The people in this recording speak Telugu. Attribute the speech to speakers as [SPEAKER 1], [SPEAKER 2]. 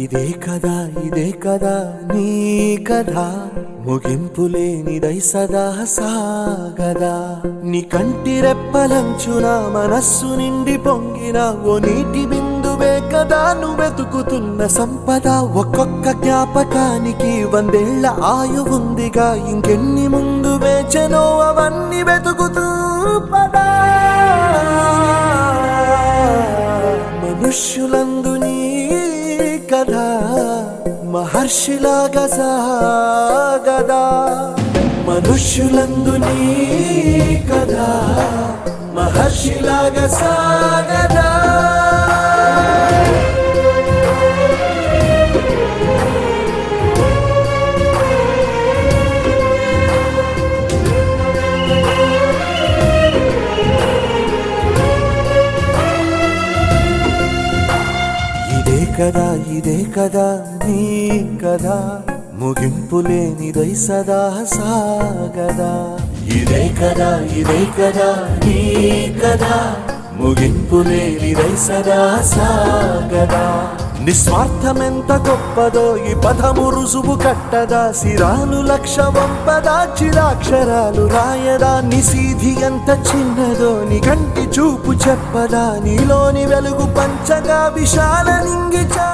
[SPEAKER 1] ఇదే కదా నీ కథ ముగింపులేనిదై సదా సాగదా నీ కంటి రెప్పలంచున మనస్సు నిండి పొంగిన ఓ నీటి బిందువే కదా నువ్వెతుకుతున్న సంపద ఒక్కొక్క జ్ఞాపకానికి 100 ఏళ్ల ఆయువుందిగా ఇంకెన్ని ముందు వేచెనో అవన్నీ వెతుకుతూ పదా మనుష్యులందు నీ కథ మహర్షిలాగా సాగదా మనుష్యులందు నీ కథ మహర్షిలాగా సాగదా ఇదే కదా నీ కథ ముగింపులేనిదై సదా సాగదా ఇదే కదా నీ కథ ముగింపులేనిదై సదా సాగదా నిస్వార్థమెంత గొప్పదో ఈ పదము రుజువు కట్టదా సిరాలు లక్ష వంపదా చిరాక్షరాలు రాయదా నిసీధి ఎంత చిన్నదో నీ కంటి చూపు చెప్పదా నీలోని వెలుగు పంచగా విశాల నింగిచా